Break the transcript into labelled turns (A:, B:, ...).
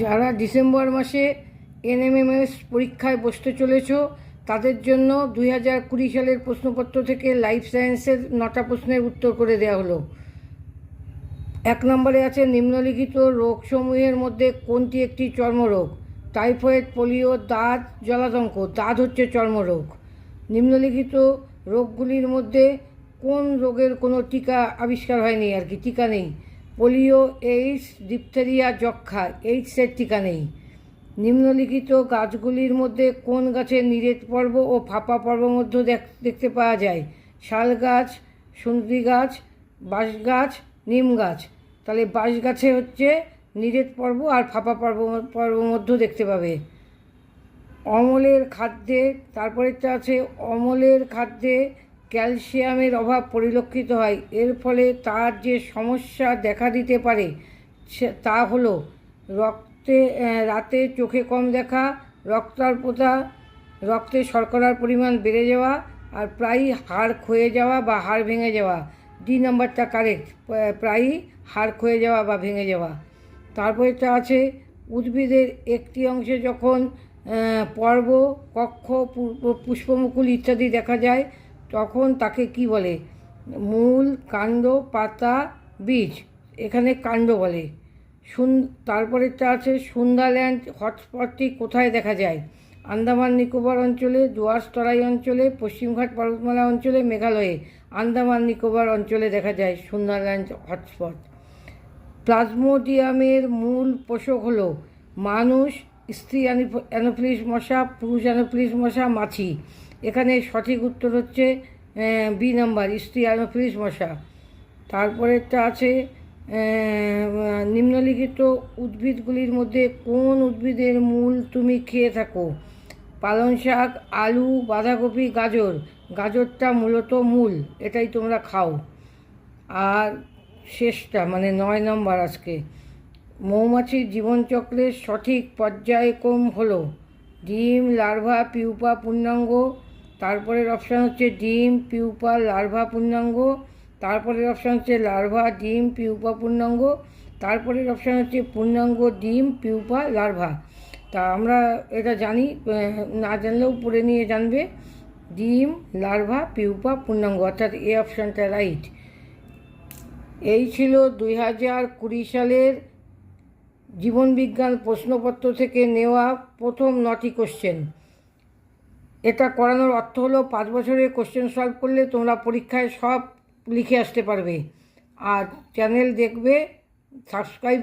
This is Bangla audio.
A: যারা ডিসেম্বর মাসে এনএমএমএস পরীক্ষায় বসতে চলেছ তাদের জন্য 2020 সালের প্রশ্নপত্র থেকে লাইফ সায়েন্সের 9টা প্রশ্নের উত্তর করে দেওয়া হলো। 1 নম্বরে আছে নিম্নলিখিত রোগসমূহের মধ্যে কোনটি একটি চর্মরোগ? টাইফয়েড, পোলিও, দাঁত, জলাতঙ্ক। দাঁত হচ্ছে চর্মরোগ। নিম্নলিখিত রোগগুলির মধ্যে কোন রোগের কোনো টিকা আবিষ্কার হয়নি, টিকা নেই? পোলিও, এইডস, ডিপথেরিয়া, যক্ষ্মা। এইডসের টিকা নেই। নিম্নলিখিত গাছগুলির মধ্যে কোন গাছের নিরেট পর্ব ও ফাঁপা পর্ব মধ্যে দেখতে পাওয়া যায়? শাল গাছ, সুন্দরী গাছ, বাঁশ গাছ, নিম গাছ। তাহলে বাঁশ গাছে হচ্ছে নিরেট পর্ব আর ফাঁপা পর্ব মধ্যে দেখতে পাবে। অমলের খাদ্যে, তারপরেরটা আছে অমলের খাদ্যে ক্যালসিয়ামের অভাব পরিলক্ষিত হয়। এর ফলে তার যে সমস্যা দেখা দিতে পারে তা হলো রাতে চোখে কম দেখা, রক্তাল্পতা, রক্তে শর্করার পরিমাণ বেড়ে যাওয়া, আর প্রায়ই হাড় ক্ষয়ে যাওয়া বা হাড় ভেঙে যাওয়া। ডি নাম্বারটা কারেক্ট, প্রায়ই হাড় ক্ষয়ে যাওয়া বা ভেঙে যাওয়া। তারপরেটা আছে উদ্ভিদের একটি অংশে যখন পর্ব, কক্ষ, পুষ্পমুকুল ইত্যাদি দেখা যায় তখন তাকে কি বলে? মূল, কাণ্ড, পাতা, বীজ। এখানে কাণ্ড বলে। তারপরেরটা আছে সুন্দারল্যান্ড হটস্পটটি কোথায় দেখা যায়? আন্দামান নিকোবর অঞ্চলে, ডুয়ার্স তরাই অঞ্চলে, পশ্চিমঘাট পর্বতমালা অঞ্চলে, মেঘালয়ে। আন্দামান নিকোবর অঞ্চলে দেখা যায় সুন্দারল্যান্ড হটস্পট। প্লাজমোডিয়ামের মূল পোষক হলো মানুষ, স্ত্রী অ্যানোফিলিস মশা, পুরুষ অ্যানোফিলিস মশা, মাছি। এখানে সঠিক উত্তর হচ্ছে বি নাম্বার, স্ত্রী অ্যানোফিলিস মশা। তারপরেরটা আছে নিম্নলিখিত উদ্ভিদগুলির মধ্যে কোন উদ্ভিদের মূল তুমি খেয়ে থাকো? পালং শাক, আলু, বাঁধাকপি, গাজর। গাজরটা মূলত মূল, এটাই তোমরা খাও। আর শেষটা মানে 9 নম্বর আজকে, মৌমাছির জীবনচক্রের সঠিক পর্যায়ক্রম হলো ডিম, লার্ভা, পিউপা, পূর্ণাঙ্গ। তারপরের অপশান হচ্ছে ডিম, পিউপা, লার্ভা, পূর্ণাঙ্গ। তারপরের অপশান হচ্ছে লার্ভা, ডিম, পিউপা, পূর্ণাঙ্গ। তারপরের অপশান হচ্ছে পূর্ণাঙ্গ, ডিম, পিউপা, লার্ভা। তা আমরা এটা জানি, না জানলেও পড়ে নিয়ে জানবে। ডিম, লার্ভা, পিউপা, পূর্ণাঙ্গ, অর্থাৎ এ অপশানটা রাইট। এই ছিল 2020 সালের জীবনবিজ্ঞান প্রশ্নপত্র থেকে নেওয়া প্রথম 9টি কোশ্চেন। এটা করানোর অর্থ হলো 5 বছরের কোশ্চেন সলভ করলে তোমরা পরীক্ষায় সব লিখে আসতে পারবে। আর চ্যানেল দেখবে, সাবস্ক্রাইব